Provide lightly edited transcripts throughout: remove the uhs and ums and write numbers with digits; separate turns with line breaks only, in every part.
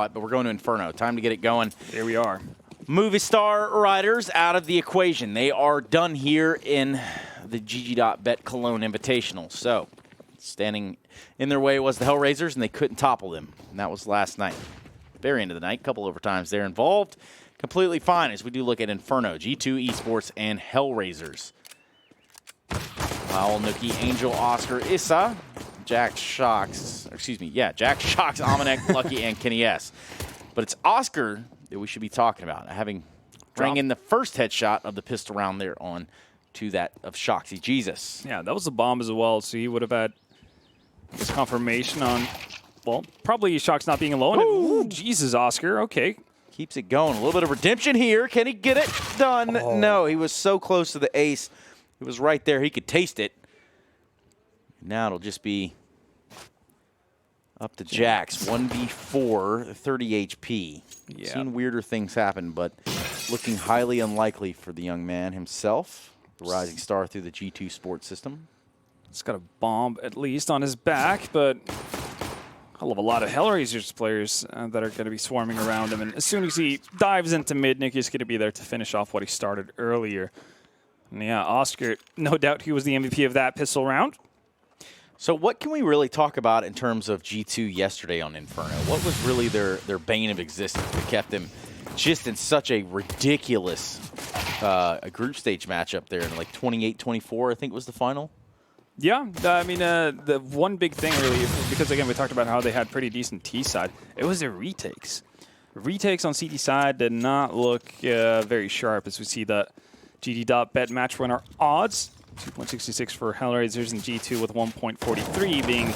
But we're going to Inferno. Time to get it going.
Here we are.
Movie star riders out of the equation. They are done here in the GG.bet Cologne Invitational. So, standing in their way was the Hellraisers, and they couldn't topple them. And that was last night. Very end of the night. Couple overtimes they're involved. Completely fine as we do look at Inferno, G2 Esports, and Hellraisers. Powell, Nookie, Angel, Oscar, Issa, Jack Shocks, Jack Shocks, Amanek, Lucky, and Kenny S. But it's Oscar that we should be talking about, having rang in the first headshot of the pistol round there on to that of Shoxy Jesus.
Yeah, that was a bomb as well, so he would have had his confirmation on, well, probably Shocks not being alone. Ooh, Jesus, Oscar, okay.
Keeps it going. A little bit of redemption here. Can he get it done? Oh. No, he was so close to the ace. It was right there. He could taste it. Now it'll just be up to Jax. 1v4, 30 HP.
Yeah.
Seen weirder things happen, but looking highly unlikely for the young man himself. The rising star through the G2 sports system.
He's got a bomb at least on his back, but hell of a lot of Hellraisers players that are going to be swarming around him. And as soon as he dives into mid, Nicky's going to be there to finish off what he started earlier. And yeah, Oscar, no doubt he was the MVP of that pistol round.
So what can we really talk about in terms of G2 yesterday on Inferno? What was really their bane of existence that kept them just in such a ridiculous group stage matchup there in like 28-24, I think was the final?
Yeah, I mean, the one big thing really, because again, we talked about how they had pretty decent T side, it was their retakes. Retakes on CT side did not look very sharp as we see the GG.bet match winner odds. 2.66 for Hellraisers and G2 with 1.43 being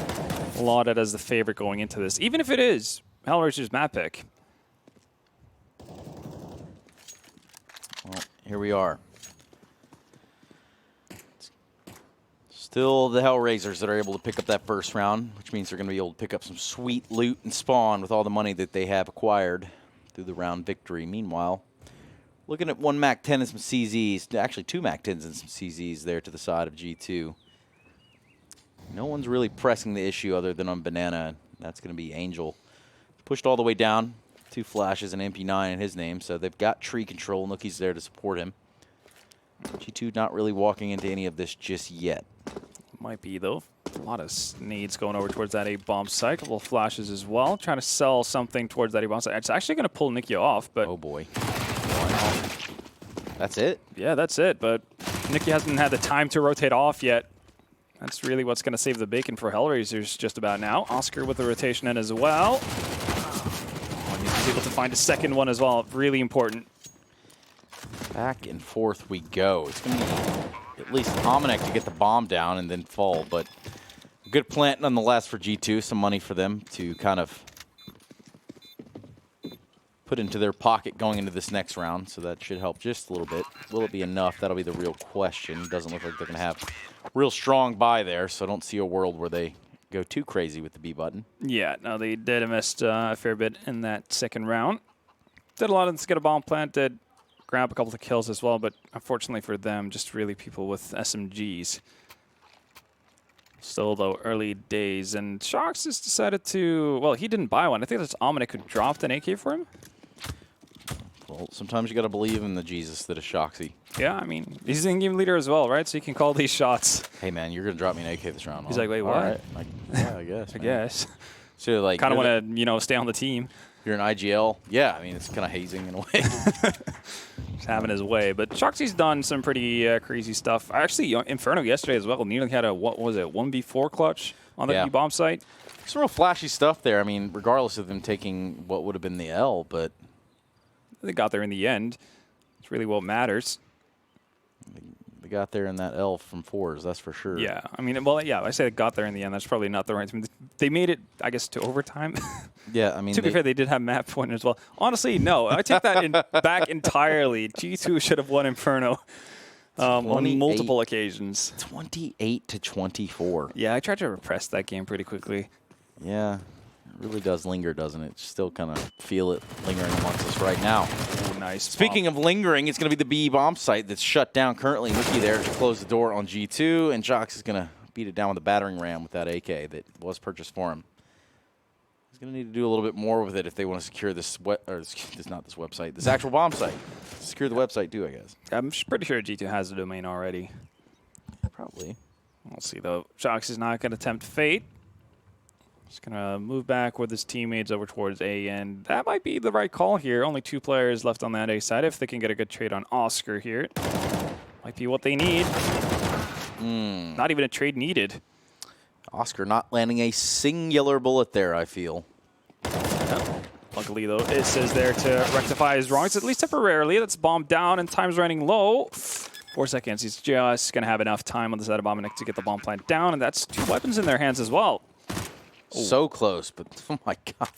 lauded as the favorite going into this, even if it is Hellraisers' map pick.
Well, here we are. Still the Hellraisers that are able to pick up that first round, which means they're going to be able to pick up some sweet loot and spawn with all the money that they have acquired through the round victory. Meanwhile, looking at one MAC-10 and some CZs, actually two MAC-10s and some CZs there to the side of G2. No one's really pressing the issue other than on Banana. That's going to be Angel. Pushed all the way down. 2 flashes and MP9 in his name, so they've got tree control. Nookie's there to support him. G2 not really walking into any of this just yet.
Might be, though. A lot of nades going over towards that A-bomb site. A couple of flashes as well. Trying to sell something towards that A-bomb site. It's actually going to pull Nicky off, but...
Oh, boy. That's it?
Yeah, that's it, but Nicky hasn't had the time to rotate off yet. That's really what's going to save the bacon for Hellraisers just about now. Oscar with the rotation in as well. Oh, he's able to find a second one as well. Really important.
Back and forth we go. It's going to be at least Amanek to get the bomb down and then fall, but good plant nonetheless for G2. Some money for them to kind of put into their pocket going into this next round, so that should help just a little bit. Will it be enough? That'll be the real question. Doesn't look like they're going to have real strong buy there, so I don't see a world where they go too crazy with the B button.
Yeah, no, they did missed a fair bit in that second round. Did a lot of this, get a bomb plant, did grab a couple of kills as well, but unfortunately for them, just really people with SMGs. Still, though, early days, and Shocks has decided to, well, he didn't buy one. I think that's Amanek who dropped an AK for him.
Well, sometimes you got to believe in the Jesus that is Shoxy.
Yeah, I mean, he's the in-game leader as well, right? So he can call these shots.
Hey, man, you're going to drop me an AK this round.
He's like, wait, what?
Right. Like, yeah, I guess.
I guess.
So, like,
kind of want to, you know, stay on the team.
You're an IGL. Yeah, I mean, it's kind of hazing in a way.
Just having his way. But Shoxy's done some pretty crazy stuff. Actually, Inferno yesterday as well nearly had a, what was it, 1v4 clutch on the B-bomb site.
Some real flashy stuff there. I mean, regardless of them taking what would have been the L, but
they got there in the end. It's really what matters.
They got there in that L from 4s, that's for sure.
Yeah, I mean, well, yeah, I say they got there in the end. That's probably not the right. I mean, they made it, I guess, to overtime.
Yeah, I mean,
to be fair, they did have map point as well. Honestly, no, I take that back entirely. G2 should have won Inferno on multiple occasions.
28-24.
Yeah, I tried to repress that game pretty quickly.
Yeah, it really does linger, doesn't it? Still kind of feel it lingering amongst us right now.
Ooh, nice.
Speaking of lingering, it's going to be the B bomb site that's shut down currently. Nookie there to close the door on G2, and Jox is going to beat it down with a battering ram with that AK that was purchased for him. He's going to need to do a little bit more with it if they want to secure this this actual bomb site. Secure the website too, I guess.
I'm pretty sure G2 has the domain already.
Probably.
We'll see, though. Shox is not going to tempt fate. Just going to move back with his teammates over towards A, and that might be the right call here. Only 2 players left on that A side. If they can get a good trade on Oscar here, might be what they need. Not even a trade needed.
Oscar not landing a singular bullet there, I feel.
Luckily, though, Issa is there to rectify his wrongs, at least temporarily. That's bombed down, and time's running low. 4 seconds. He's just going to have enough time on the side of Abominik to get the bomb plant down, and that's 2 weapons in their hands as well.
So close, but oh my god.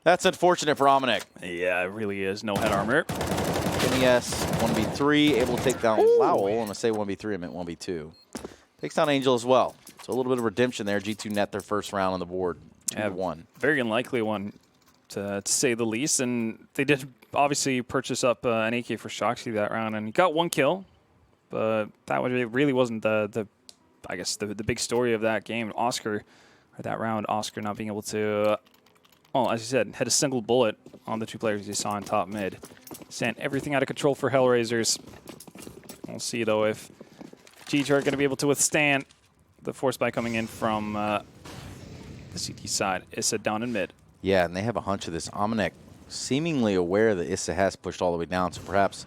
That's unfortunate for Abominik.
Yeah, it really is. No head armor.
NES 1v3, able to take down Lowell. When I say 1v3, I meant 1v2. Takes down Angel as well. So a little bit of redemption there. G2 net their first round on the board. 2-1.
Very unlikely one, to say the least. And they did obviously purchase up an AK for Shoxy that round, and he got 1 kill. But that really wasn't the big story of that game. Oscar, or that round, Oscar not being able to, well, as you said, had a single bullet on the 2 players you saw in top mid. Sent everything out of control for Hellraisers. We'll see, though, if G2 are going to be able to withstand the force by coming in from the CT side. Issa down in mid.
Yeah, and they have a hunch of this. Abominik seemingly aware that Issa has pushed all the way down, so perhaps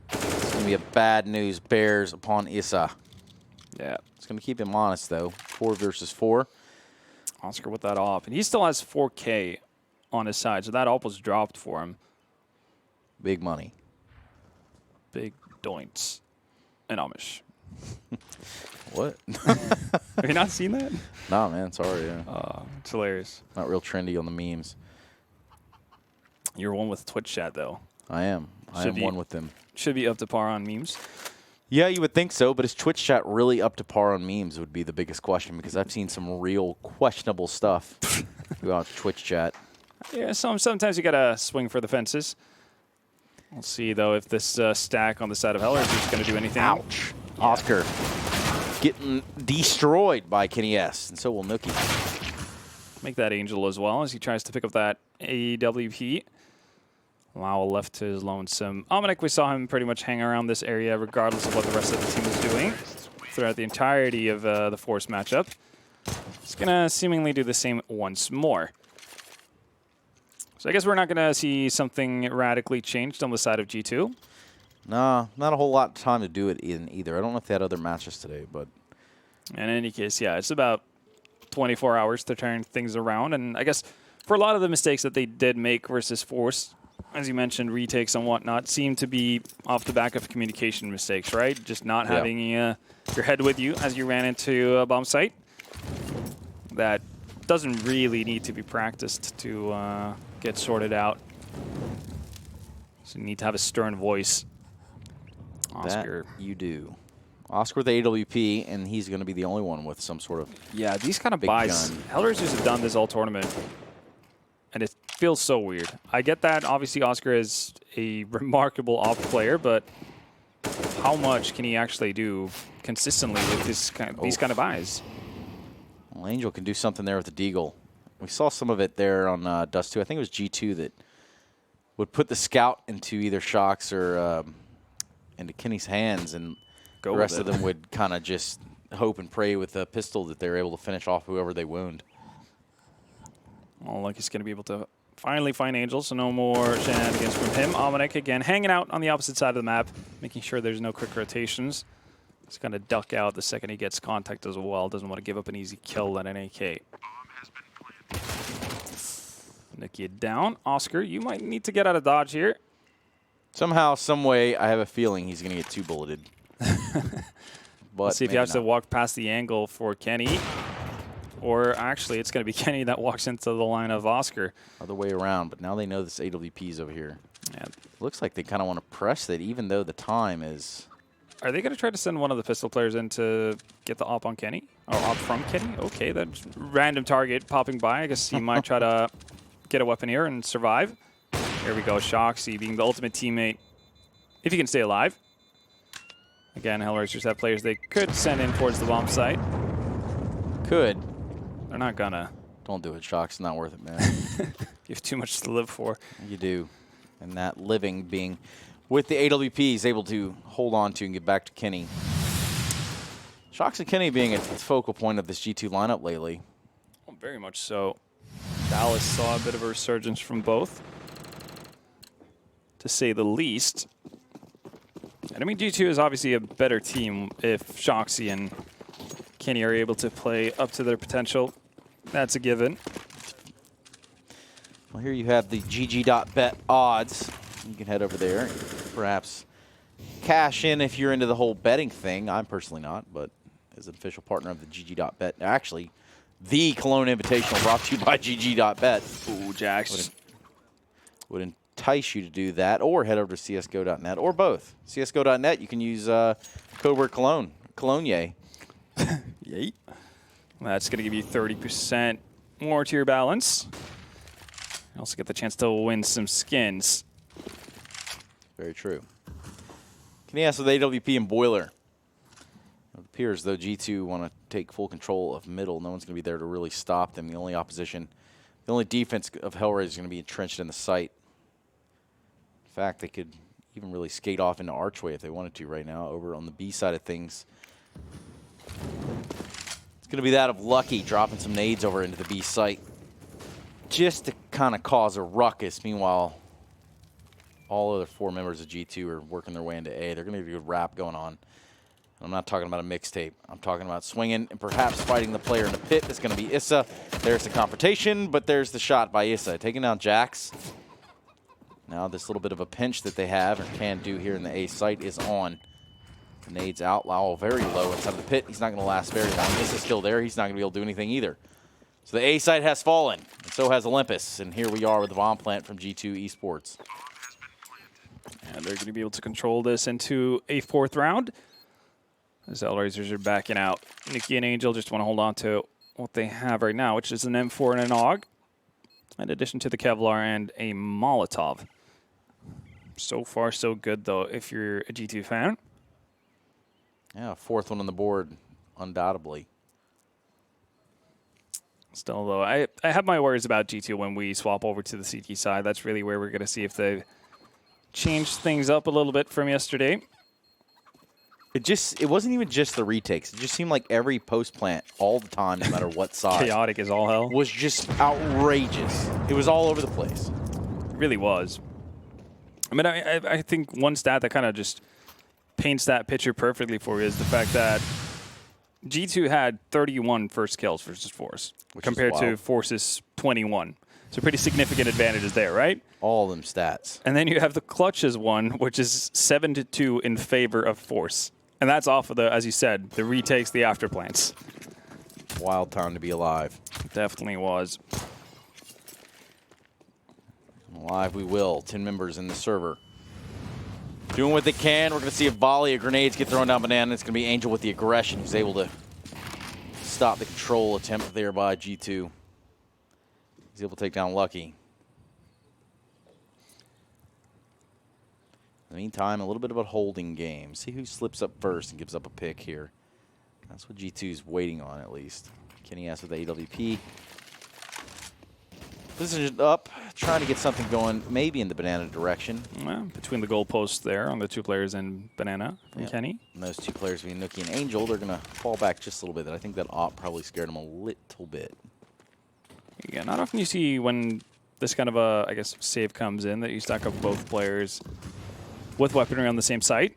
it's going to be a bad news bears upon Issa.
Yeah.
It's going to keep him honest, though. 4 versus 4.
Oscar with that op. And he still has 4K on his side, so that op was dropped for him.
Big money.
Big doints. And Amish.
What?
Have you not seen that?
Nah, man. Sorry. Yeah.
It's hilarious.
Not real trendy on the memes.
You're one with Twitch chat, though.
I am. I am one with them.
Should be up to par on memes.
Yeah, you would think so, but is Twitch chat really up to par on memes would be the biggest question, because I've seen some real questionable stuff about Twitch chat.
Yeah, sometimes you got to swing for the fences. We'll see, though, if this stack on the side of Heller is just going to do anything.
Ouch. Yeah. Oscar getting destroyed by Kenny S, and so will Nookie.
Make that Angel as well as he tries to pick up that AWP. Lowell left to his lonesome. Abominik, we saw him pretty much hang around this area regardless of what the rest of the team was doing throughout the entirety of the Force matchup. He's going to seemingly do the same once more. So I guess we're not going to see something radically changed on the side of G2.
Nah, not a whole lot of time to do it in either. I don't know if they had other matches today, but...
In any case, yeah, it's about 24 hours to turn things around. And I guess for a lot of the mistakes that they did make versus Force, as you mentioned, retakes and whatnot, seem to be off the back of communication mistakes, right? Just not having your head with you as you ran into a bomb site. That doesn't really need to be practiced to get sorted out. So you need to have a stern voice. Oscar.
That you do. Oscar with the AWP, and he's going to be the only one with some sort of
these kind of buys. Hellraisers have done this all tournament, and it feels so weird. I get that, obviously, Oscar is a remarkable op player, but how much can he actually do consistently with these kind of buys?
Well, Angel can do something there with the Deagle. We saw some of it there on Dust 2. I think it was G2 that would put the scout into either Shox or into Kenny's hands, and the rest of them would kind of just hope and pray with a pistol that they're able to finish off whoever they wound.
Well, like he's going to be able to finally find Angel, so no more shenanigans from him. Abominik, again, hanging out on the opposite side of the map, making sure there's no quick rotations. He's going to duck out the second he gets contact as well. Doesn't want to give up an easy kill at an AK. Nookie down. Oscar, you might need to get out of dodge here.
Somehow, some way, I have a feeling he's going to get 2-bulleted. But
let's see if he has to walk past the angle for Kenny. Or actually, it's going to be Kenny that walks into the line of Oscar.
Other way around, but now they know this AWP's over here.
Yeah.
Looks like they kind of want to press it, even though the time is...
Are they going to try to send one of the pistol players in to get the op on Kenny? Or op from Kenny? Okay, that's random target popping by. I guess he might try to get a weapon here and survive. Here we go, Shoxy being the ultimate teammate, if he can stay alive. Again, Hellraisers have players they could send in towards the bomb site.
Could.
They're not gonna.
Don't do it, Shock. It's not worth it, man.
You have too much to live for.
You do. And that living being with the AWP, he's able to hold on to and get back to Kenny. Shocks and Kenny being a focal point of this G2 lineup lately.
Well, very much so. Dallas saw a bit of a resurgence from both, to say the least. And I mean, G2 is obviously a better team if Shoxy and Kenny are able to play up to their potential. That's a given.
Well, here you have the GG.bet odds. You can head over there and perhaps cash in if you're into the whole betting thing. I'm personally not, but as an official partner of the GG.bet, actually, the Cologne Invitational brought to you by GG.bet.
Ooh, Jax.
Would entice you to do that, or head over to csgo.net, or both. csgo.net, you can use code word Cologne. Cologne, yay.
Yay. That's going to give you 30% more to your balance. You also get the chance to win some skins.
Very true. Can he ask with AWP and Boiler? It appears, though, G2 want to take full control of middle. No one's going to be there to really stop them. The only opposition, the only defense of Hellraiser is going to be entrenched in the site. In fact, they could even really skate off into Archway if they wanted to right now, over on the B side of things. It's going to be that of Lucky dropping some nades over into the B site just to kind of cause a ruckus. Meanwhile, all other 4 members of G2 are working their way into A. They're going to get a good rap going on. I'm not talking about a mixtape. I'm talking about swinging and perhaps fighting the player in the pit. That's going to be Issa. There's the confrontation, but there's the shot by Issa. Taking down Jax. Now this little bit of a pinch that they have or can do here in the A site is on. The nades outlaw very low inside of the pit. He's not going to last very long. Issa's still there. He's not going to be able to do anything either. So the A site has fallen, and so has Olympus. And here we are with the bomb plant from G2 Esports.
And they're going to be able to control this into a 4th round. The Hellraisers are backing out. Nikki and Angel just want to hold on to what they have right now, which is an M4 and an AUG, in addition to the Kevlar and a Molotov. So far, so good, though, if you're a G2 fan.
Yeah, 4th one on the board, undoubtedly.
Still, though, I have my worries about G2 when we swap over to the CT side. That's really where we're going to see if they change things up a little bit from yesterday.
It wasn't even just the retakes. It just seemed like every post plant all the time, no matter what side.
Chaotic as all hell.
Was just outrageous. It was all over the place.
It really was. I mean, I think one stat that kind of just paints that picture perfectly for you is the fact that G2 had 31 first kills versus Force, compared to Force's 21. So pretty significant advantages there, right?
All them stats.
And then you have the clutches one, which is 7-2 in favor of Force. And that's off of the, as you said, the retakes, the afterplants.
Wild time to be alive.
Definitely was.
Alive we will. 10 members in the server. Doing what they can. We're going to see a volley of grenades get thrown down banana. It's going to be Angel with the aggression who's able to stop the control attempt there by G2. He's able to take down Lucky. In the meantime, a little bit of a holding game. See who slips up first and gives up a pick here. That's what G2's waiting on, at least. Kenny S with the AWP. Positioned up, trying to get something going, maybe in the banana direction.
Well, between the goalposts there on the 2 players in banana from Kenny.
And those 2 players being Nookie and Angel, they're going to fall back just a little bit. I think that op probably scared him a little bit.
Yeah, not often you see when this kind of a, I guess, save comes in that you stack up both players with weaponry on the same site.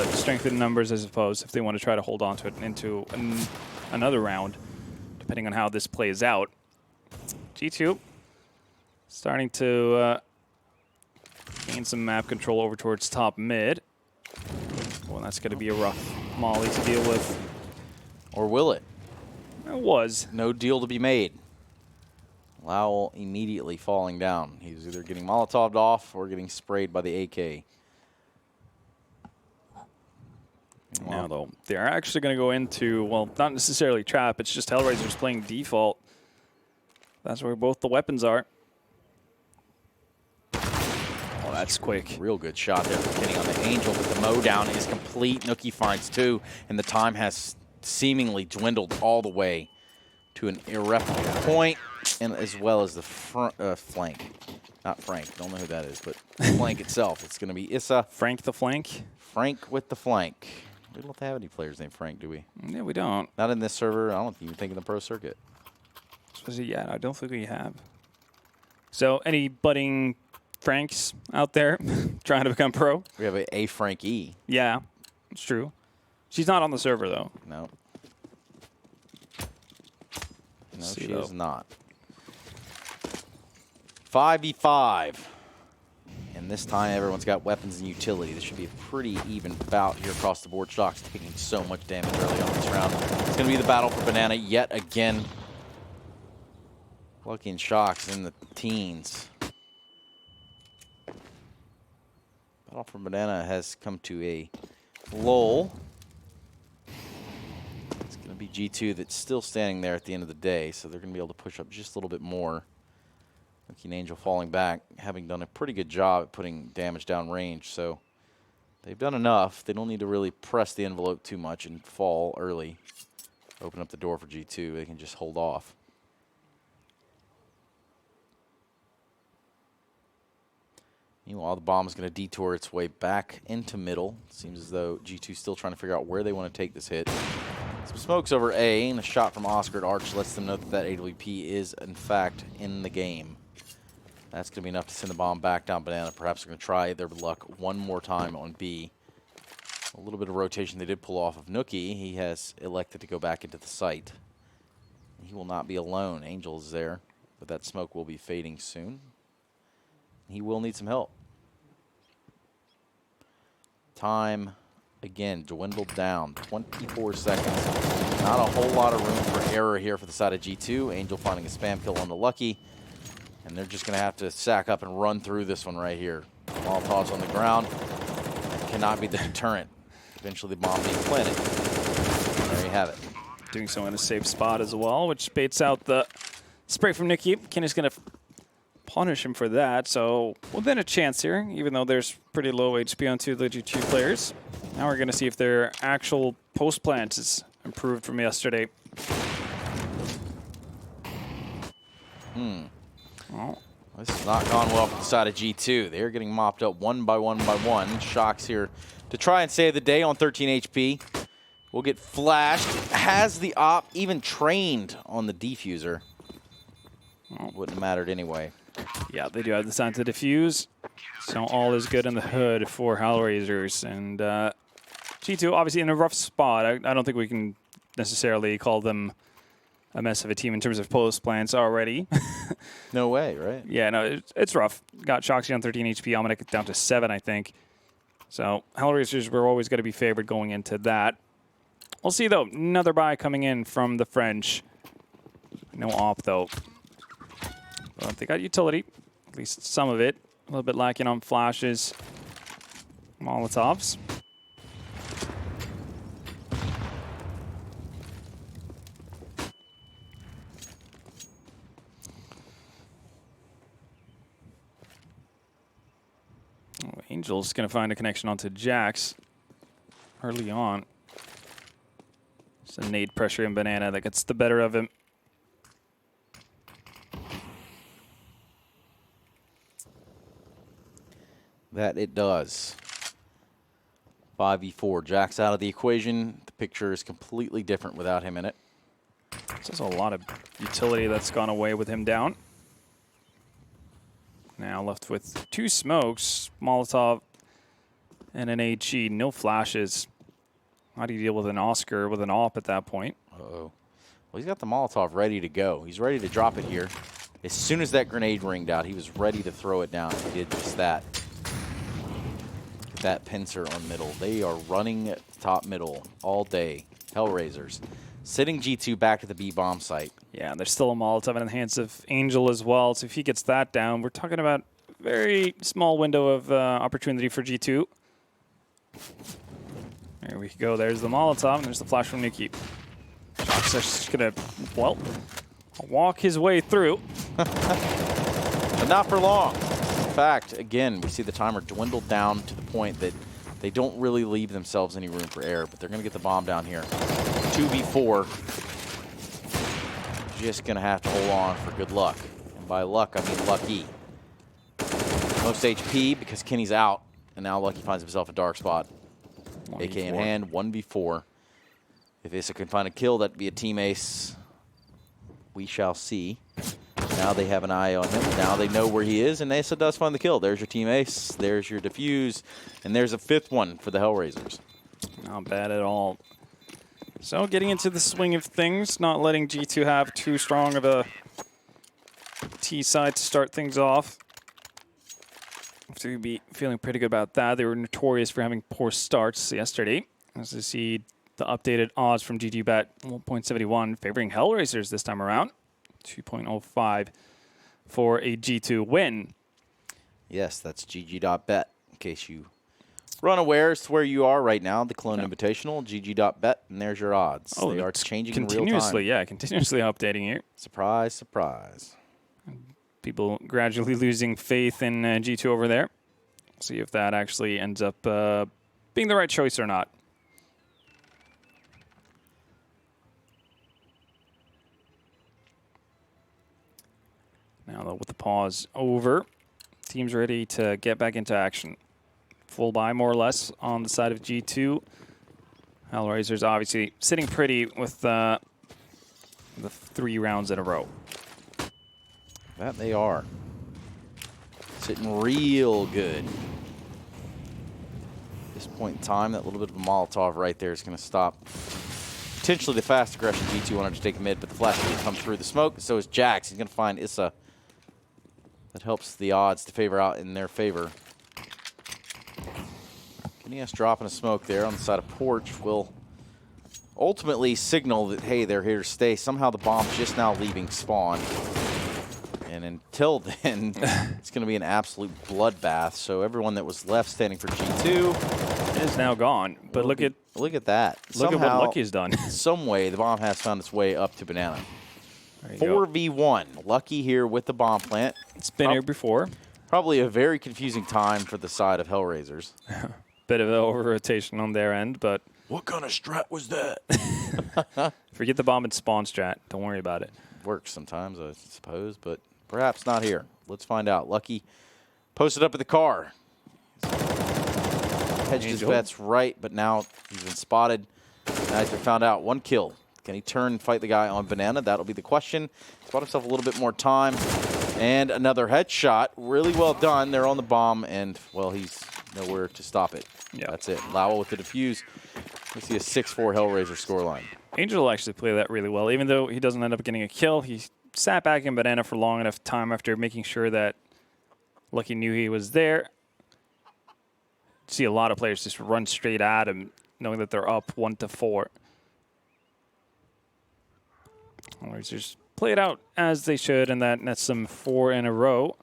Strength in numbers, I suppose, if they want to try to hold on to it into another round, depending on how this plays out. G2 starting to gain some map control over towards top mid. Well, that's going to be a rough molly to deal with.
Or will it?
It was.
No deal to be made. Lowell immediately falling down. He was either getting Molotov'd off or getting sprayed by the AK.
Now, though, they're actually going to go into, well, not necessarily trap. It's just Hellraiser's playing default. That's where both the weapons are. Oh, that's quick.
Real good shot there from Kenny on the Angel, but the mow down is complete. Nookie finds 2, and the time has seemingly dwindled all the way to an irreparable point, and as well as the flank. Not Frank. Don't know who that is, but flank itself. It's going to be Issa.
Frank the flank.
Frank with the flank. We don't have any players named Frank, do we?
Yeah, we don't.
Not in this server. I don't even think in the pro circuit.
Yeah, I don't think we have. So, any budding Franks out there trying to become pro?
We have a Frank E.
Yeah, it's true. She's not on the server, though.
No. No, she is not. 5v5. And this time, everyone's got weapons and utility. This should be a pretty even bout here across the board. Shock's taking so much damage early on this round. It's going to be the battle for Banana yet again. Lucky and Shock's in the teens. Battle for Banana has come to a lull. It's going to be G2 that's still standing there at the end of the day, so they're going to be able to push up just a little bit more. Lucky and Angel falling back, having done a pretty good job at putting damage down range, so they've done enough. They don't need to really press the envelope too much and fall early. Open up the door for G2. They can just hold off. Meanwhile, the bomb is going to detour its way back into middle. Seems as though G2 is still trying to figure out where they want to take this hit. Some smokes over A, and a shot from Oscar at Arch lets them know that that AWP is, in fact, in the game. That's going to be enough to send the bomb back down Banana. Perhaps they're going to try their luck one more time on B. A little bit of rotation they did pull off of Nookie. He has elected to go back into the site. He will not be alone. Angel is there, but that smoke will be fading soon. He will need some help. Time, again, dwindled down. 24 seconds. Not a whole lot of room for error here for the side of G2. Angel finding a spam kill on the Lucky. And they're just going to have to sack up and run through this one right here. Molotovs on the ground. That cannot be the deterrent. Eventually the bomb being planted. There you have it.
Doing so in a safe spot as well, which baits out the spray from Nikki. Kenny's going to punish him for that, so within a chance here, even though there's pretty low HP on two of the G2 players. Now we're going to see if their actual post plant is improved from yesterday.
Well, this has not gone well for the side of G2. They're getting mopped up one by one by one. Shock's here to try and save the day on 13 HP. Will get flashed. Has the op even trained on the defuser? Well, wouldn't have mattered anyway.
Yeah, they do have the sign to defuse. So all is good in the hood for Hellraisers. And G2 obviously in a rough spot. I don't think we can necessarily call them a mess of a team in terms of post plants already.
No way, right?
Yeah, no, it's rough. Got Shoxy on 13 HP. Almanac down to 7, I think. So Hellraisers were always going to be favored going into that. We'll see, though. Another buy coming in from the French. No op, though. But they got utility, at least some of it. A little bit lacking on flashes. Molotovs. Oh, Angel's going to find a connection onto Jax early on. It's a nade pressure in Banana that gets the better of him.
That it does. 5v4. Jack's out of the equation. The picture is completely different without him in it.
There's a lot of utility that's gone away with him down. Now left with 2 smokes, Molotov and an HE. No flashes. How do you deal with an Oscar with an AWP at that point?
Uh-oh. Well, he's got the Molotov ready to go. He's ready to drop it here. As soon as that grenade ringed out, he was ready to throw it down. He did just that. That pincer on middle. They are running top middle all day. Hellraisers. Sitting G2 back to the B bomb site.
Yeah, there's still a Molotov in the hands of Angel as well. So if he gets that down, we're talking about a very small window of opportunity for G2. There we go. There's the Molotov, and there's the flash from Nikki. Shock's just going to, well, walk his way through.
But not for long. In fact, again, we see the timer dwindle down to the point that they don't really leave themselves any room for error, but they're going to get the bomb down here. 2v4. just going to have to hold on for good luck. And by luck, I mean Lucky. Most HP because Kenny's out, and now Lucky finds himself a dark spot.
1v4.
AK in hand, 1v4. If Issa can find a kill, that'd be a team ace. We shall see. Now they have an eye on him. Now they know where he is, and Issa does find the kill. There's your team ace. There's your defuse. And there's a 5th one for the Hellraisers.
Not bad at all. So getting into the swing of things, not letting G2 have too strong of a T side to start things off. So you'd be feeling pretty good about that. They were notorious for having poor starts yesterday. As you see the updated odds from GGBet, 1.71 favoring Hellraisers this time around. 2.05 for a G2 win.
Yes, that's GG.bet, in case you were unaware as to where you are right now. The Cologne Invitational, GG.bet, and there's your odds.
Oh,
they are changing
continuously,
in real time.
yeah, continuously updating you.
Surprise, surprise.
People gradually losing faith in G2 over there. See if that actually ends up being the right choice or not. Now, though, with the pause over, team's ready to get back into action. Full buy, more or less, on the side of G2. Hellraisers obviously sitting pretty with the 3 rounds in a row.
That they are. Sitting real good. At this point in time, that little bit of a Molotov right there is going to stop potentially the fast aggression G2 wanted to take a mid, but the flash comes through the smoke. So is Jax. He's going to find Issa. That helps the odds to favor out in their favor. Kenny's dropping a smoke there on the side of Porch will ultimately signal that, hey, they're here to stay. Somehow the bomb's just now leaving spawn. And until then, it's going to be an absolute bloodbath. So everyone that was left standing for G2
is now gone. But look at
that.
Look at what Lucky's done.
Some way, the bomb has found its way up to Banana.
4v1.
Lucky here with the bomb plant.
It's been here before. Probably
a very confusing time for the side of Hellraisers.
Bit of an over-rotation on their end, but...
What kind of strat was that?
Forget the bomb and spawn strat. Don't worry about it.
Works sometimes, I suppose, but perhaps not here. Let's find out. Lucky posted up at the car. Hedged his bets right, but now he's been spotted. Nice, we found out. 1 kill. Can he turn and fight the guy on Banana? That'll be the question. He's bought himself a little bit more time. And another headshot. Really well done. They're on the bomb, and, well, he's nowhere to stop it.
Yeah.
That's it. Lowell with the defuse. We see a 6-4 Hellraiser scoreline.
Angel will actually play that really well. Even though he doesn't end up getting a kill, he sat back in Banana for long enough time after making sure that Lucky knew he was there. See a lot of players just run straight at him, knowing that they're up 1-4. Just play it out as they should, and that nets them 4 in a row.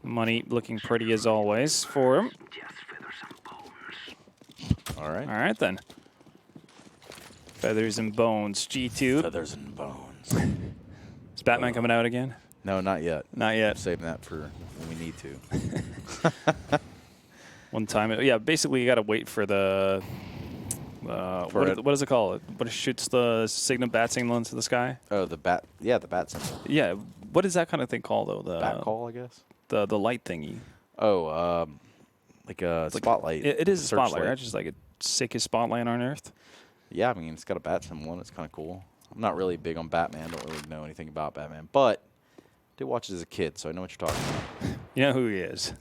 Money looking pretty as always for him.
All right.
All right, then. Feathers and bones. G2.
Feathers and bones.
Is Batman coming out again?
No, not yet.
Not yet.
I'm saving that for when we need to.
One time. Yeah, basically you got to wait for the... what is it called? What shoots the bat signal into the sky?
Oh, the bat. Yeah, the bat signal.
Yeah. What is that kind of thing called, though? The
bat call, I guess.
The light thingy.
Oh, like a spotlight.
It is a spotlight, right? Just like a sickest spotlight on Earth.
Yeah, I mean, it's got a bat symbol and it's kind of cool. I'm not really big on Batman. Don't really know anything about Batman, but I did watch it as a kid, so I know what you're talking about.
You know who he is?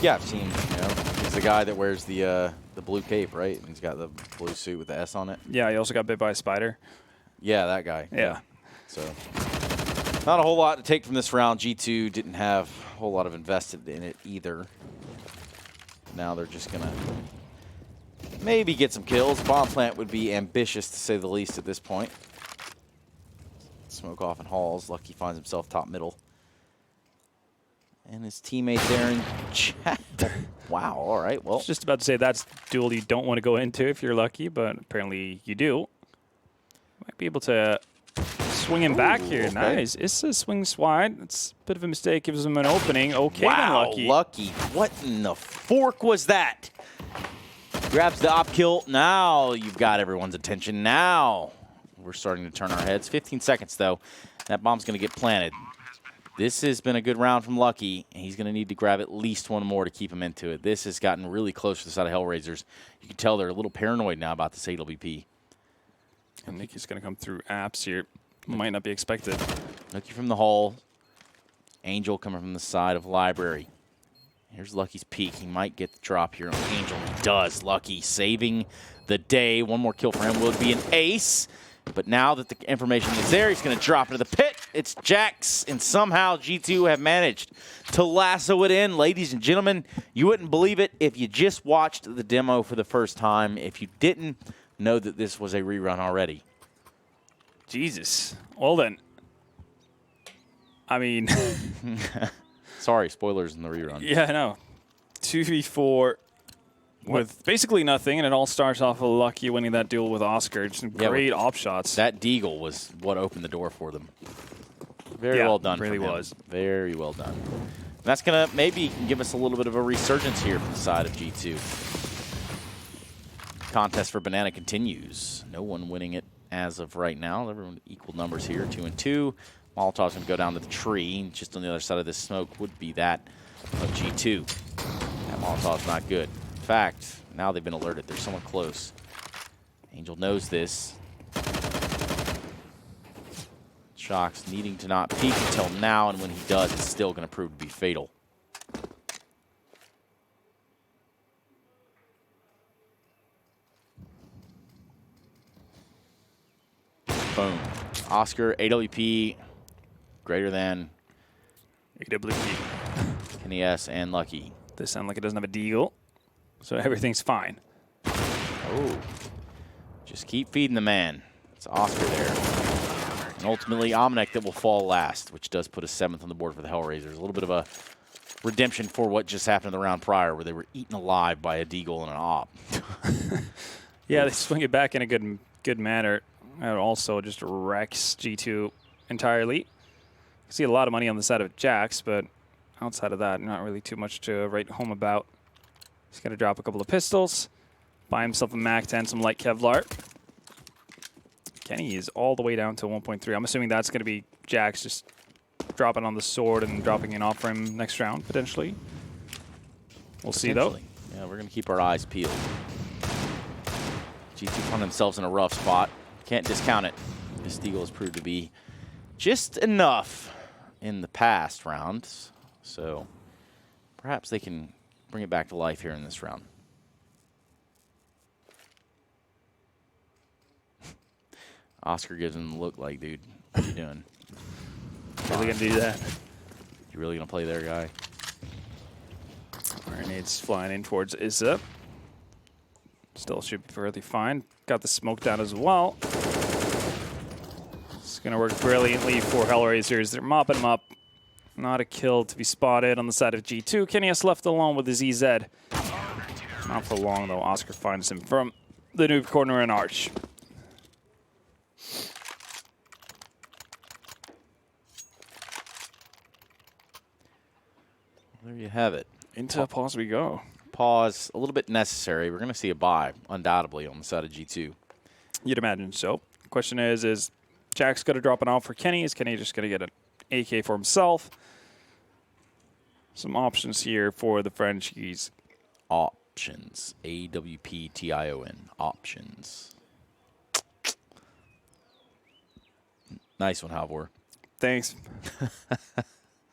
Yeah, I've seen. He's the guy that wears the blue cape, right? And he's got the blue suit with the S on it.
Yeah, he also got bit by a spider.
Yeah, that guy.
Yeah.
So, not a whole lot to take from this round. G2 didn't have a whole lot of invested in it either. Now they're just going to maybe get some kills. Bomb plant would be ambitious, to say the least, at this point. Smoke off in halls. Lucky finds himself top middle. And his teammate there in chat. Wow, all right, well.
I was just about to say that's duel you don't want to go into if you're lucky, but apparently you do. Might be able to swing him back here. Okay. Nice. Issa swings wide. It's a bit of a mistake. Gives him an opening. Okay,
wow,
Lucky.
Lucky. What in the fork was that? Grabs the op kill. Now you've got everyone's attention. Now We're starting to turn our heads. 15 seconds, though. That bomb's going to get planted. This has been a good round from Lucky, and he's going to need to grab at least one more to keep him into it. This has gotten really close to the side of Hellraisers. You can tell they're a little paranoid now about this AWP.
And Nicky's going to come through apps here. Might not be expected.
Lucky from the hole. Angel coming from the side of Library. Here's Lucky's peek. He might get the drop here on Angel. He does. Lucky saving the day. One more kill for him would be an ace. But now that the information is there, he's going to drop into the pit. It's Jax, and somehow G2 have managed to lasso it in. Ladies and gentlemen, you wouldn't believe it if you just watched the demo for the first time. If you didn't, know that this was a rerun already.
Jesus. Well then. I mean.
Sorry, spoilers in the rerun.
Yeah, I know. 2v4 with basically nothing, and it all starts off with Lucky winning that duel with Oscar. Just some great op shots.
That deagle was what opened the door for them. Very well done.
Really was.
Very well done. And that's going to maybe give us a little bit of a resurgence here from the side of G2. Contest for Banana continues. No one winning it as of right now. Everyone equal numbers here, 2 and 2. Molotov's going to go down to the tree. Just on the other side of this smoke would be that of G2. That Molotov's not good. In fact, now they've been alerted. There's someone close. Angel knows this. Shocks needing to not peek until now, and when he does, it's still going to prove to be fatal. Boom. Oscar, AWP, greater than
AWP.
Kenny S and Lucky.
This sounds like it doesn't have a deagle, so everything's fine.
Oh. Just keep feeding the man. It's Oscar there. And ultimately, Omnic that will fall last, which does put us 7th on the board for the Hellraisers. A little bit of a redemption for what just happened in the round prior, where they were eaten alive by a deagle and an op.
Yeah, they swing it back in a good manner. And also just wrecks G2 entirely. You see a lot of money on the side of Jax, but outside of that, not really too much to write home about. He's going to drop a couple of pistols, buy himself a MAC-10, some light Kevlar. Kenny is all the way down to 1.3. I'm assuming that's going to be Jax just dropping on the sword and dropping it off for him next round, potentially. We'll see, though.
Yeah, we're going to keep our eyes peeled. G2 found themselves in a rough spot. Can't discount it. This deagle has proved to be just enough in the past rounds. So perhaps they can bring it back to life here in this round. Oscar gives him the look like, dude, what are you doing?
Really going to do that?
You really going to play their guy?
Grenades flying in towards Izza. Still should be fairly fine. Got the smoke down as well. It's going to work brilliantly for Hellraisers. They're mopping them up. Not a kill to be spotted on the side of G2. Kenny is left alone with his EZ. Not for long, though. Oscar finds him from the noob corner and arch.
There you have it.
Into a pause we go.
Pause, a little bit necessary. We're going to see a buy, undoubtedly, on the side of G2.
You'd imagine so. Question is Jack's going to drop an off for Kenny? Is Kenny just going to get an AK for himself? Some options here for the Frenchies.
Options. AWPTION. Options. Nice one, Halvor.
Thanks.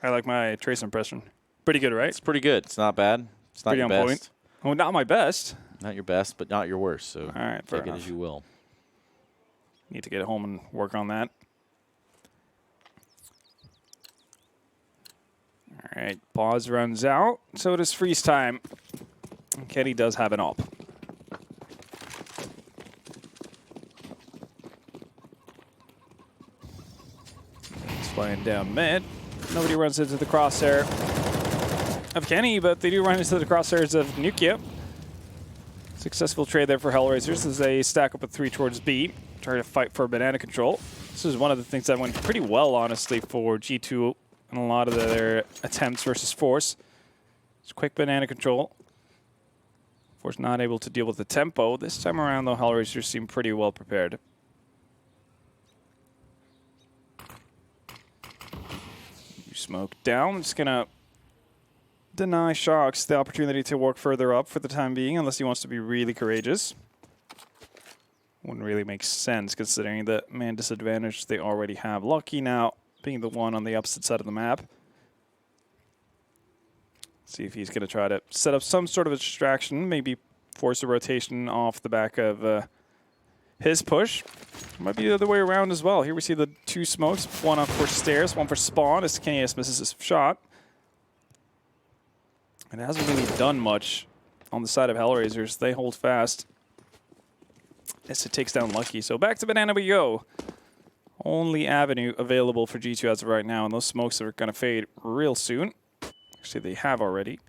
I like my Trace impression. Pretty good, right?
It's pretty good. It's not bad. It's not
pretty
your
on
best.
Point. Well, not my best.
Not your best, but not your worst. So
all right, fair
take
enough.
it as you will.
Need to get home and work on that. All right, pause runs out, so it is freeze time. Kenny does have an op. It's flying down mid. Nobody runs into the crosshair of Kenny, but they do run into the crosshairs of Nukia. Successful trade there for Hellraisers as they stack up a 3 towards B, trying to fight for banana control. This is one of the things that went pretty well, honestly, for G2 and a lot of their attempts versus Force. It's quick banana control. Force not able to deal with the tempo. This time around, though, Hellraisers seem pretty well prepared. smoke down. Just going to deny Shocks the opportunity to work further up for the time being, unless he wants to be really courageous. Wouldn't really make sense considering the man disadvantage they already have. Lucky now being the one on the opposite side of the map. See if he's going to try to set up some sort of a distraction, maybe force a rotation off the back of his push. Might be the other way around as well. Here we see the 2 smokes, one up for stairs, one for spawn as Kenny's misses his shot. And it hasn't really done much on the side of Hellraisers. They hold fast as it takes down Lucky. So back to Banana we go. Only avenue available for G2 as of right now, and those smokes are going to fade real soon. Actually, they have already.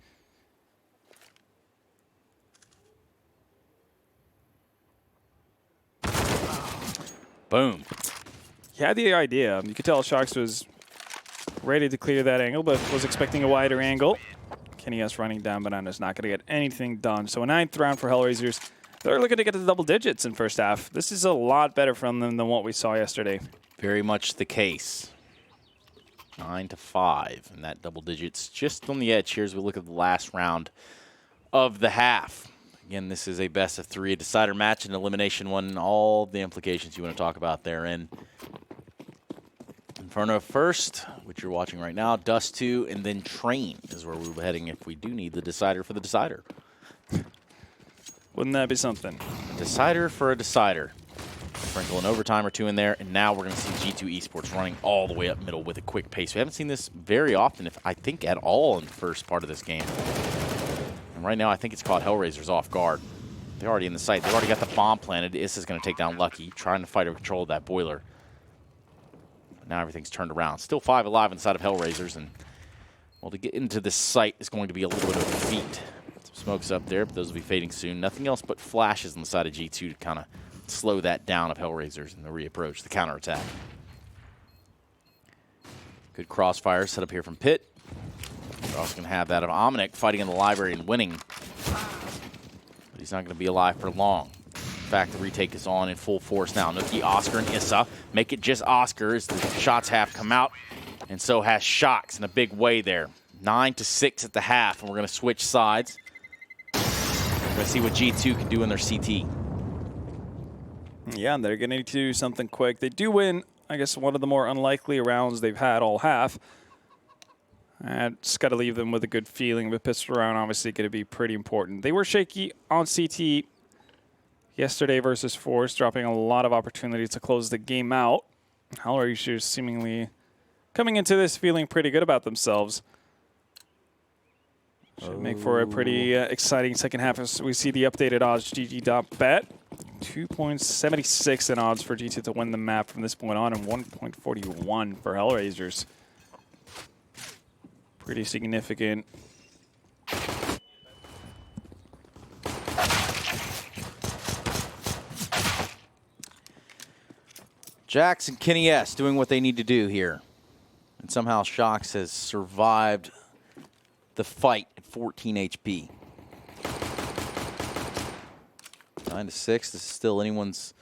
Boom.
He had the idea. You could tell Shocks was ready to clear that angle, but was expecting a wider angle. Kenny S running down Banana's not going to get anything done. So a 9th round for Hellraisers. They're looking to get to the double digits in first half. This is a lot better from them than what we saw yesterday.
Very much the case. 9-5, and that double digits just on the edge here as we look at the last round of the half. Again, this is a best of 3, a decider match, an elimination one, all the implications you want to talk about therein. Inferno first, which you're watching right now, Dust 2, and then Train is where we'll be heading if we do need the decider for the decider.
Wouldn't that be something?
Decider for a decider. Sprinkle an overtime or 2 in there, and now we're going to see G2 Esports running all the way up middle with a quick pace. We haven't seen this very often, if I think at all, in the first part of this game. And right now, I think it's caught Hellraisers off guard. They're already in the site. They've already got the bomb planted. Issa is going to take down Lucky, trying to fight over control of that boiler. But now everything's turned around. Still 5 alive inside of Hellraisers, and well, to get into this site is going to be a little bit of a feat. Some smokes up there, but those will be fading soon. Nothing else but flashes on the side of G2 to kind of slow that down of Hellraisers and the reapproach, the counterattack. Good crossfire set up here from Pitt. We're also going to have that of Omnic fighting in the library and winning. But he's not going to be alive for long. In fact, the retake is on in full force now. Nookie, Oscar, and Issa make it just Oscar as the shots have come out. And so has Shocks in a big way there. 9-6 at the half, and we're going to switch sides. We're going to see what G2 can do in their CT.
Yeah, they're going to need to do something quick. They do win, I guess, one of the more unlikely rounds they've had all half. And just got to leave them with a good feeling. The pistol round obviously going to be pretty important. They were shaky on CT yesterday versus Force, dropping a lot of opportunities to close the game out. Hellraisers seemingly coming into this feeling pretty good about themselves. Should make for a pretty exciting second half as we see the updated odds. GG.bet. 2.76 in odds for G2 to win the map from this point on, and 1.41 for Hellraisers. Pretty significant.
Jax and Kenny S doing what they need to do here. And somehow Shocks has survived the fight at 14 HP. 9-6. This is still anyone's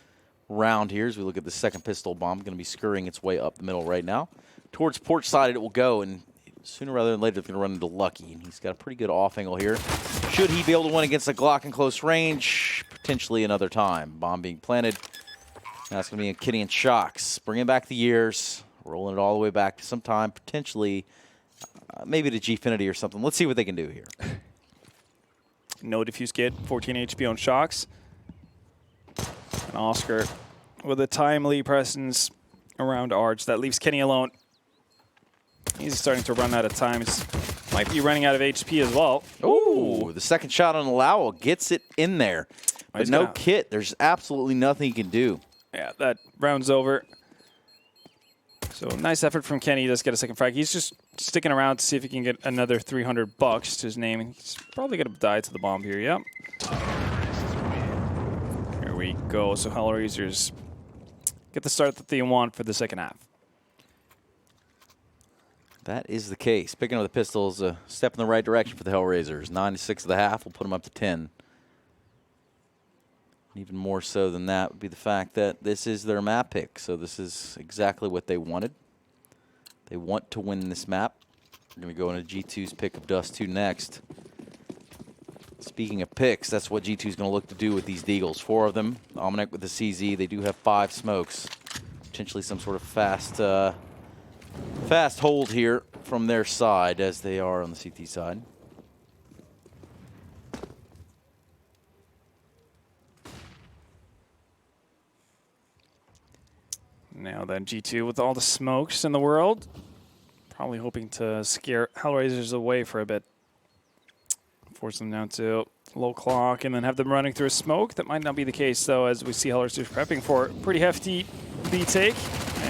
round here as we look at the second pistol bomb. Going to be scurrying its way up the middle right now. Towards porch side it will go, and sooner rather than later it's going to run into Lucky. And he's got a pretty good off angle here. Should he be able to win against a Glock in close range? Potentially another time. Bomb being planted. Now it's going to be a Kenny and Shocks. Bringing back the years. Rolling it all the way back to sometime, potentially, maybe to Gfinity or something. Let's see what they can do here.
No diffuse kit, 14 HP on Shocks. And Oscar with a timely presence around Arch. That leaves Kenny alone. He's starting to run out of time. He might be running out of HP as well.
Ooh, the second shot on the Lowell gets it in there. But no kit. There's absolutely nothing he can do.
Yeah, that round's over. So nice effort from Kenny. He does get a second frag. He's just sticking around to see if he can get another $300 to his name. He's probably going to die to the bomb here. Yep. Here we go. So Hellraisers get the start that they want for the second half.
That is the case. Picking up the pistols, a step in the right direction for the Hellraisers. 9-6 of the half. We'll put them up to 10. Even more so than that would be the fact that this is their map pick. So this is exactly what they wanted. They want to win this map. We're going to go into G2's pick of Dust 2 next. Speaking of picks, that's what G2 is going to look to do with these Deagles. 4 of them. Omnic with the CZ. They do have 5 smokes. Potentially some sort of fast hold here from their side, as they are on the CT side.
Now then, G2 with all the smokes in the world. Probably hoping to scare Hellraisers away for a bit. Force them down to low clock and then have them running through a smoke. That might not be the case, though, as we see Hellraisers prepping for a pretty hefty B take.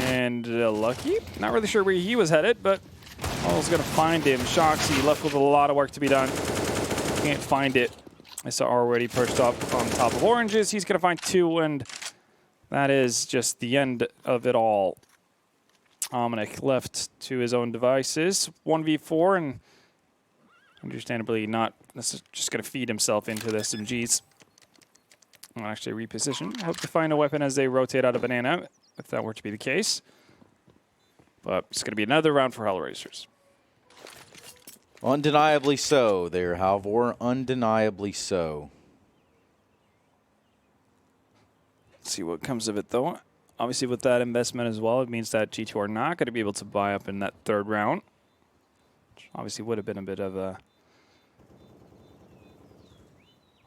And Lucky, not really sure where he was headed, but All's going to find him. Shoxy left with a lot of work to be done. Can't find it. I saw already perched up on top of oranges. He's going to find 2, and that is just the end of it all. Omnic left to his own devices. 1v4, and understandably not just going to feed himself into the SMGs. I'll actually reposition. Hope to find a weapon as they rotate out of banana, if that were to be the case. But it's going to be another round for Hellraisers.
Undeniably so there, Halvor. Undeniably so.
Let's see what comes of it, though. Obviously, with that investment as well, it means that G2 are not going to be able to buy up in that 3rd round. Which obviously would have been a bit of a,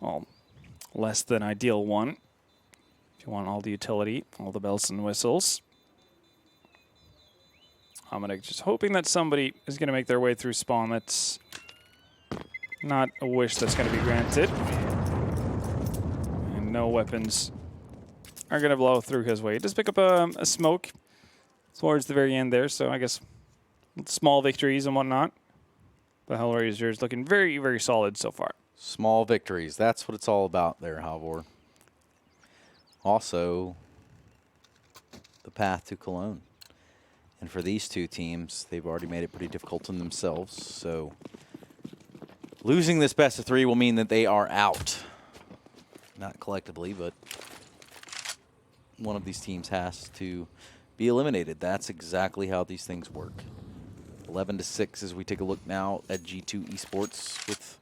well, less than ideal one. If you want all the utility, all the bells and whistles. I'm just hoping that somebody is going to make their way through spawn. That's not a wish that's going to be granted. And no weapons are going to blow through his way. Just pick up a smoke towards the very end there, so I guess small victories and whatnot. The Hellraiser is looking very, very solid so far.
Small victories. That's what it's all about there, Halvor. Also, the path to Cologne. And for these 2 teams, they've already made it pretty difficult on themselves. So losing this best of 3 will mean that they are out. Not collectively, but one of these teams has to be eliminated. That's exactly how these things work. 11-6 as we take a look now at G2 Esports with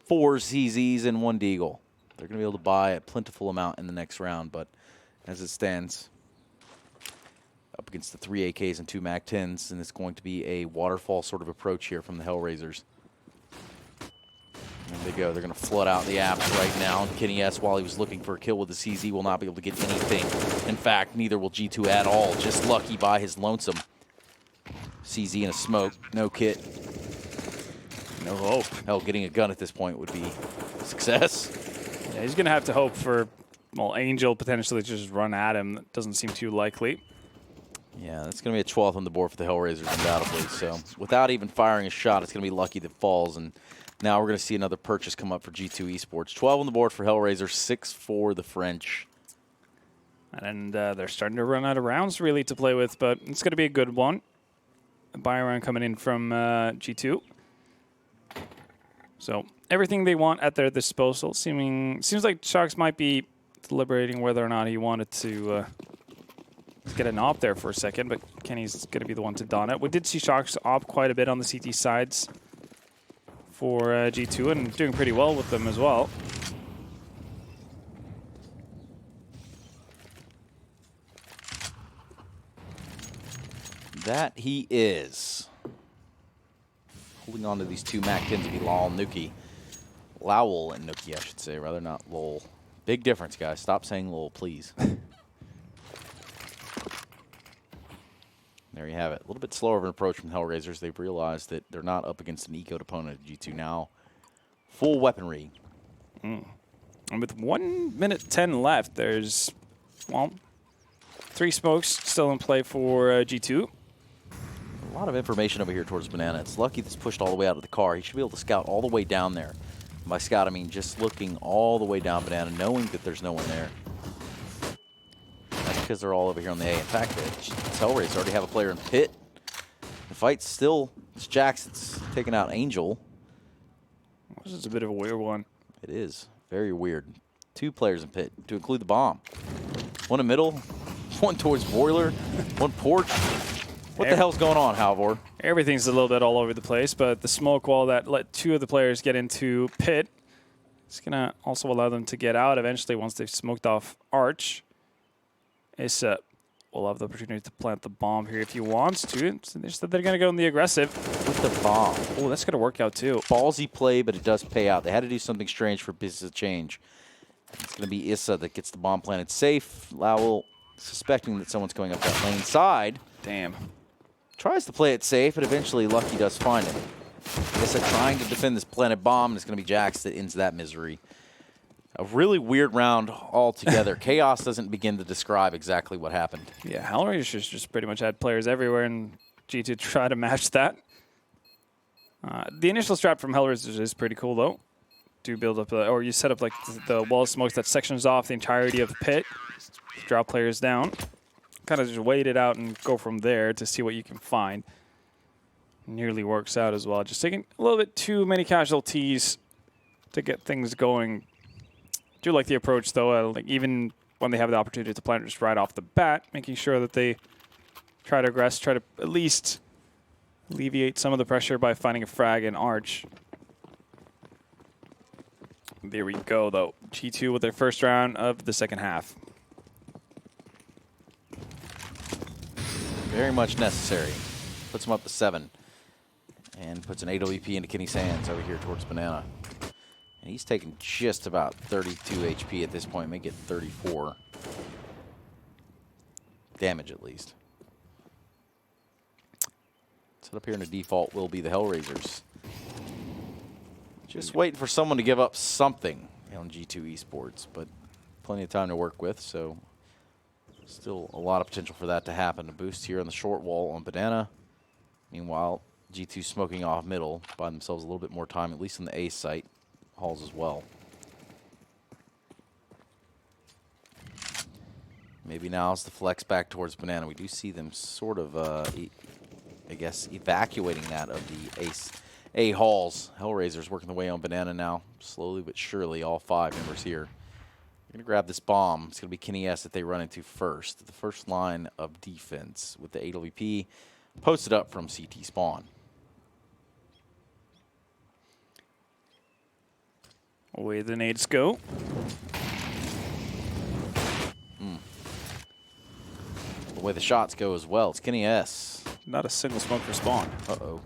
4 CZs and 1 Deagle. They're going to be able to buy a plentiful amount in the next round, but as it stands, up against the 3 AKs and 2 MAC-10s, and it's going to be a waterfall sort of approach here from the Hellraisers. There they go. They're going to flood out the apps right now. And Kenny S, while he was looking for a kill with the CZ, will not be able to get anything. In fact, neither will G2 at all. Just Lucky by his lonesome. CZ in a smoke. No kit. No hope. Hell, getting a gun at this point would be a success.
Yeah, he's going to have to hope for, well, Angel potentially just run at him. That doesn't seem too likely.
Yeah, that's going to be a 12th on the board for the Hellraisers, undoubtedly. So without even firing a shot, it's going to be Lucky that falls. And now we're going to see another purchase come up for G2 Esports. 12 on the board for Hellraisers, 6 for the French.
And they're starting to run out of rounds, really, to play with, but it's going to be a good one. A buy round coming in from G2. So everything they want at their disposal. Seems like Sharks might be deliberating whether or not he wanted to get an op there for a second, but Kenny's going to be the one to don it. We did see Sharks op quite a bit on the CT sides for G2 and doing pretty well with them as well.
That he is. Holding on to these 2 MAC-10s to be Lowell and Nuki. Lowell and Nuki, I should say, rather, not Lowell. Big difference, guys. Stop saying Lowell, please. There you have it. A little bit slower of an approach from the Hellraisers. They've realized that they're not up against an ecoed opponent at G2 now. Full weaponry.
And with 1 minute 10 left, there's, well, 3 smokes still in play for G2.
A lot of information over here towards Banana. It's Lucky that's pushed all the way out of the car. He should be able to scout all the way down there. And by scout, I mean just looking all the way down Banana, knowing that there's no one there. That's because they're all over here on the A. In fact, the Hellraisers already have a player in pit. The fight's still, it's Jax that's taking out Angel.
This is a bit of a weird one.
It is. Very weird. 2 players in pit, to include the bomb. 1 in middle, 1 towards boiler, 1 porch. What the hell's going on, Halvor?
Everything's a little bit all over the place, but the smoke wall that let 2 of the players get into pit is going to also allow them to get out eventually once they've smoked off Arch. Issa will have the opportunity to plant the bomb here if he wants to. So they said they're going to go in the aggressive.
With the bomb.
Oh, that's going to work out too.
Ballsy play, but it does pay out. They had to do something strange for business to change. It's going to be Issa that gets the bomb planted safe. Lowell, suspecting that someone's going up that lane side.
Damn.
Tries to play it safe, but eventually Lucky does find him. Issa trying to defend this planted bomb, and it's going to be Jax that ends that misery. A really weird round altogether. Chaos doesn't begin to describe exactly what happened.
Yeah, Hellraisers just pretty much had players everywhere, and G2 try to match that. The initial strat from Hellraisers is pretty cool, though. Do build up, or you set up like the wall of smokes that sections off the entirety of the pit, drop players down, kind of just wait it out and go from there to see what you can find. Nearly works out as well. Just taking a little bit too many casualties to get things going. Do like the approach though, like even when they have the opportunity to plant just right off the bat, making sure that they try to aggress, try to at least alleviate some of the pressure by finding a frag and Arch. There we go, though. G2 with their first round of the second half.
Very much necessary. Puts him up to 7. And puts an AWP into Kenny Sands over here towards Banana. And he's taking just about 32 HP at this point. May get 34. Damage, at least. Set up here in the default will be the Hellraisers. Just waiting for someone to give up something on G2 Esports, but plenty of time to work with, so still a lot of potential for that to happen. A boost here on the short wall on Banana. Meanwhile, G2 smoking off middle, buying themselves a little bit more time, at least on the A site. Halls as well. Maybe now is the flex back towards Banana. We do see them sort of, I guess, evacuating that of the ace. A Halls. Hellraisers working their way on Banana now. Slowly but surely, all 5 members here. They're going to grab this bomb. It's going to be Kenny S that they run into first. The first line of defense with the AWP posted up from CT spawn.
Away the nades go.
The way the shots go as well. It's Kenny S.
Not a single smoke for spawn.
Uh-oh.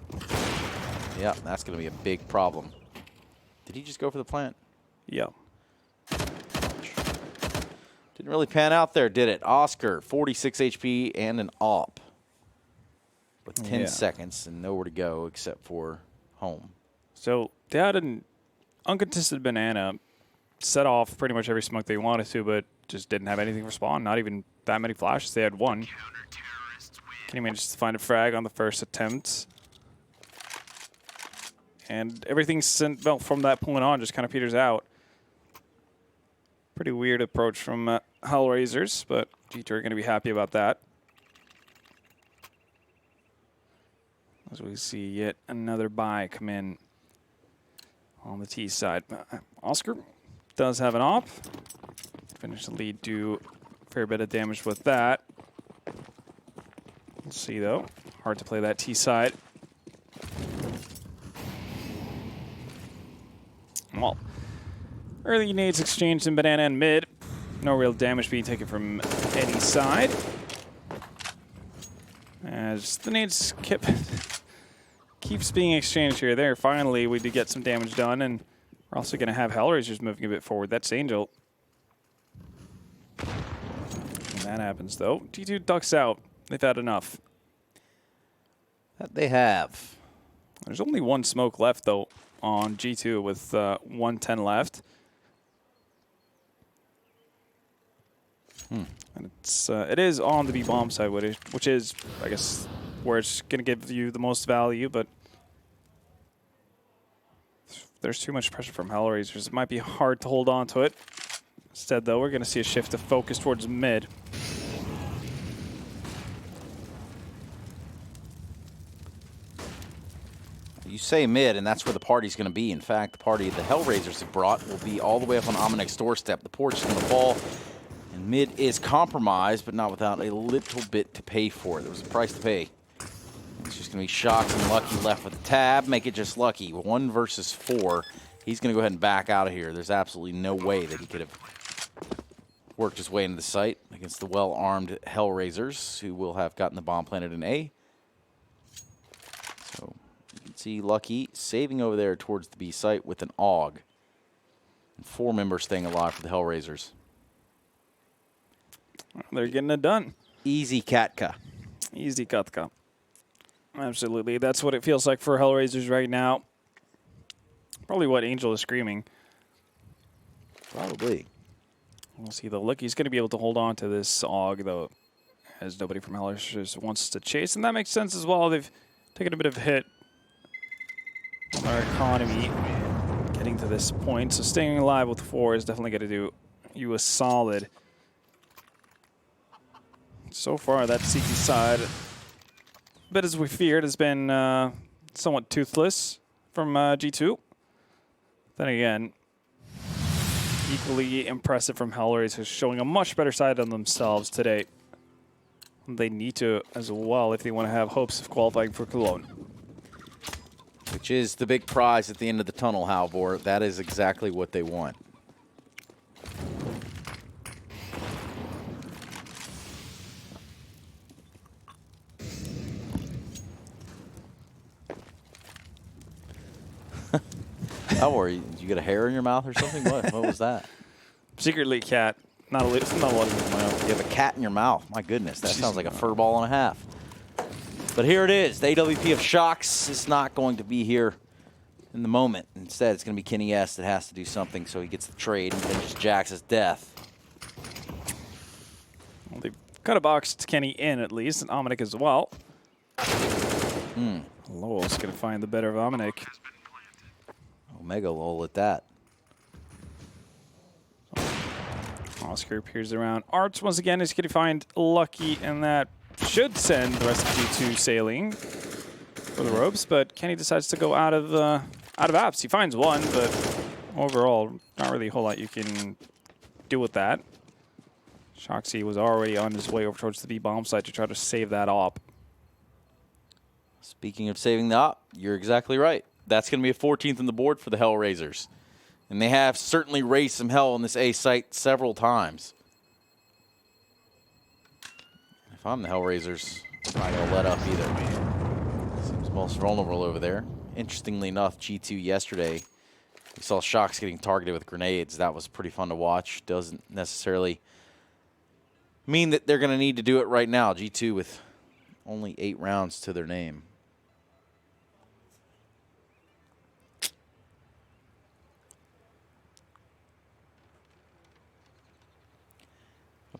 Yeah, that's going to be a big problem. Did he just go for the plant?
Yeah.
Didn't really pan out there, did it? Oscar, 46 HP and an AWP. With 10 seconds and nowhere to go except for home.
So they had an uncontested Banana, set off pretty much every smoke they wanted to, but just didn't have anything for spawn. Not even that many flashes. They had 1. Can you manage to find a frag on the first attempt? And everything from that point on just kind of peters out. Pretty weird approach from Hellraisers, but G2 are going to be happy about that. As we see yet another buy come in on the T side. Oscar does have an op. Finish the lead, do a fair bit of damage with that. We'll see, though. Hard to play that T side. Well, early nades exchanged in Banana and mid. No real damage being taken from any side. As the nades keeps being exchanged here. There, finally, we did get some damage done, and we're also going to have Hellraisers moving a bit forward. That's Angel. When that happens, though, G2 ducks out. They've had enough.
That they have.
There's only 1 smoke left, though, on G2 with 110 left. And it is on the B bomb side, which is, I guess, where it's going to give you the most value, but there's too much pressure from Hellraisers. It might be hard to hold on to it. Instead, though, we're going to see a shift of focus towards mid.
You say mid, and that's where the party's going to be. In fact, the party the Hellraisers have brought will be all the way up on Ominex's doorstep. The porch is going to fall, and mid is compromised, but not without a little bit to pay for it. There was a price to pay. It's just going to be Shocks and Lucky left with the tab. Make it just Lucky. 1 versus 4. He's going to go ahead and back out of here. There's absolutely no way that he could have worked his way into the site against the well-armed Hellraisers, who will have gotten the bomb planted in A. So you can see Lucky saving over there towards the B site with an AUG. And 4 members staying alive for the Hellraisers.
They're getting it done.
Easy Katka.
Easy Katka. Absolutely. That's what it feels like for Hellraisers right now. Probably what Angel is screaming.
Probably.
We'll see, though. Lucky's going to be able to hold on to this AUG, though, as nobody from Hellraisers wants to chase. And that makes sense as well. They've taken a bit of a hit on our economy getting to this point. So staying alive with 4 is definitely going to do you a solid. So far, that CT side, a bit as we feared, has been somewhat toothless from G2. Then again, equally impressive from Hellraisers, showing a much better side on themselves today. They need to as well if they want to have hopes of qualifying for Cologne.
Which is the big prize at the end of the tunnel, Halvor. That is exactly what they want. Halvor, you got a hair in your mouth or something? What was that?
Secretly cat. Not a lot of my own.
You have a cat in your mouth. My goodness, that sounds like a fur ball and a half. But here it is. The AWP of Shocks is not going to be here in the moment. Instead, it's going to be Kenny S that has to do something so he gets the trade and finishes Jax's death.
Well, they've got a box to Kenny in at least, and Omnic as well. Lowell's going to find the better of Omnic.
Omega Lowell at that.
Oscar appears around. Arts once again is going to find Lucky, and that should send the rest of G2 sailing for the ropes. But Kenny decides to go out of apps. He finds one, but overall, not really a whole lot you can do with that. Shoxy was already on his way over towards the B bomb site to try to save that op.
Speaking of saving the op, you're exactly right. That's going to be a 14th on the board for the Hellraisers. And they have certainly raised some hell on this A site several times. If I'm the Hellraisers, I'm not going to let up either. Seems most vulnerable over there. Interestingly enough, G2 yesterday, we saw Shocks getting targeted with grenades. That was pretty fun to watch. Doesn't necessarily mean that they're going to need to do it right now. G2 with only 8 rounds to their name.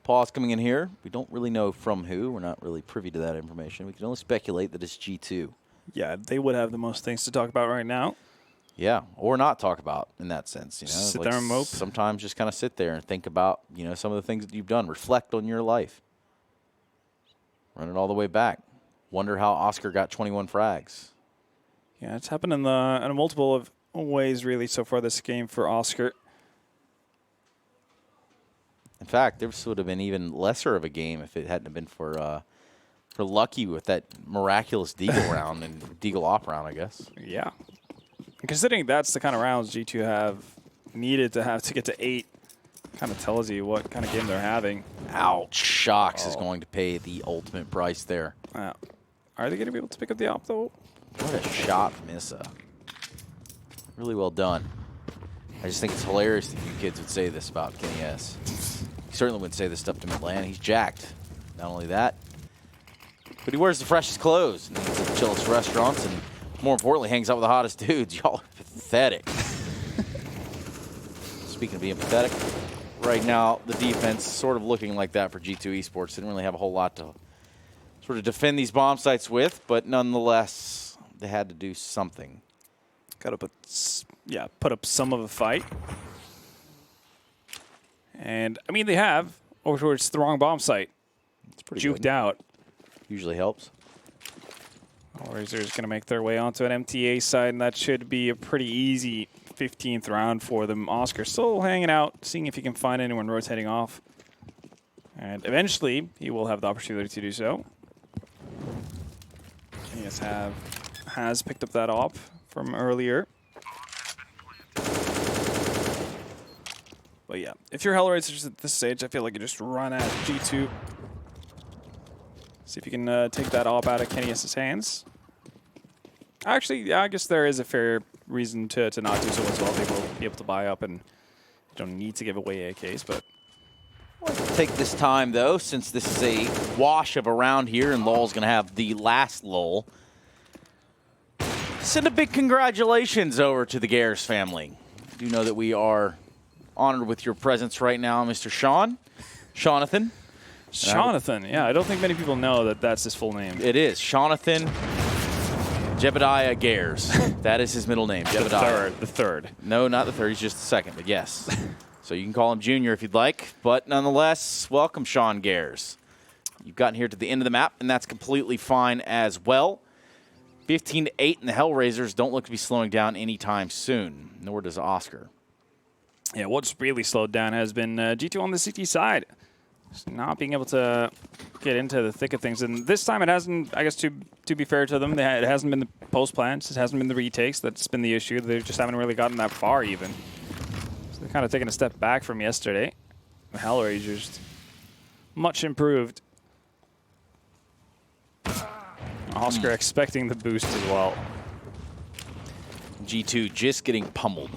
Pause coming in here. We don't really know from who. We're not really privy to that information. We can only speculate that it's G2.
Yeah, they would have the most things to talk about right now.
Yeah, or not talk about in that sense. You know,
sit there and mope.
Sometimes just kind of sit there and think about, you know, some of the things that you've done. Reflect on your life. Run it all the way back. Wonder how Oscar got 21 frags.
Yeah, it's happened in a multiple of ways really so far this game for Oscar.
In fact, this would have been even lesser of a game if it hadn't been for Lucky with that miraculous Deagle round and Deagle op round, I guess.
Yeah. Considering that's the kind of rounds G2 have needed to have to get to 8, kind of tells you what kind of game they're having.
Ouch. Shocks is going to pay the ultimate price there.
Are they going to be able to pick up the op, though?
What a shot from Issa. Really well done. I just think it's hilarious that you kids would say this about Kenny S. He certainly wouldn't say this stuff to Midland. He's jacked. Not only that, but he wears the freshest clothes and eats at the chillest restaurants and, more importantly, hangs out with the hottest dudes. Y'all are pathetic. Speaking of being pathetic, right now the defense is sort of looking like that for G2 Esports. Didn't really have a whole lot to sort of defend these bomb sites with, but nonetheless, they had to do something.
Got to put up some of a fight. And, I mean, they have over towards the wrong bomb site.
It's pretty
juked out.
Usually helps.
Hellraisers going to make their way onto an MTA side, and that should be a pretty easy 15th round for them. Oscar still hanging out, seeing if he can find anyone rotating off. And eventually, he will have the opportunity to do so. He Kenny's has picked up that op from earlier. But yeah, if you're Hellraisers at this stage, I feel like you just run at G2. See if you can take that op out of Kenny's hands. Actually, yeah, I guess there is a fair reason to not do so as well. They will be able to buy up, and you don't need to give away AKs, but...
Take this time, though, since this is a wash of a round here, and Lol's going to have the last lull. Send a big congratulations over to the Gares family. I do know that we are honored with your presence right now, Mr. Jonathan.
Jonathan, yeah, I don't think many people know that that's his full name.
It is Jonathan Jebediah Gares. That is his middle name, Jebediah.
The third.
No, not the third. He's just the second, but yes. So you can call him Junior if you'd like. But nonetheless, welcome, Sean Gares. You've gotten here to the end of the map, and that's completely fine as well. 15-8, and the Hellraisers don't look to be slowing down anytime soon, nor does Oscar.
Yeah, what's really slowed down has been G2 on the CT side. Just not being able to get into the thick of things. And this time it hasn't, I guess to be fair to them, it hasn't been the post plans, it hasn't been the retakes that's been the issue. They just haven't really gotten that far even. So they're kind of taking a step back from yesterday. The Hellraisers, much improved. Oscar expecting the boost as well.
G2 just getting pummeled.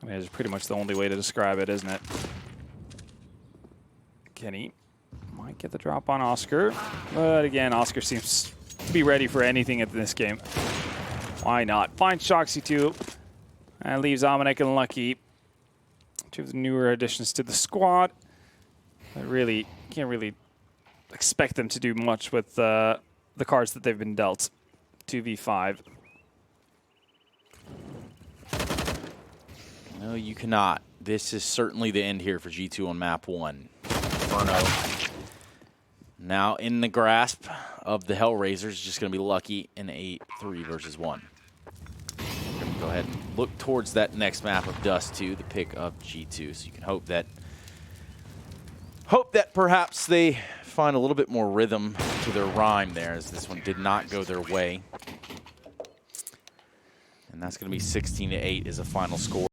I mean, it's pretty much the only way to describe it, isn't it? Kenny might get the drop on Oscar, but again, Oscar seems to be ready for anything in this game. Why not? Finds Shoxy too, and leaves Amanek and Lucky, two of the newer additions to the squad. I really can't really expect them to do much with the cards that they've been dealt. 2v5.
No, you cannot. This is certainly the end here for G2 on map 1. Inferno now in the grasp of the Hellraisers. Just going to be Lucky in a 3 versus 1. We're going to go ahead and look towards that next map of Dust 2, the pick of G2. So you can hope that perhaps they find a little bit more rhythm to their rhyme there, as this one did not go their way. And that's going to be 16-8 as a final score.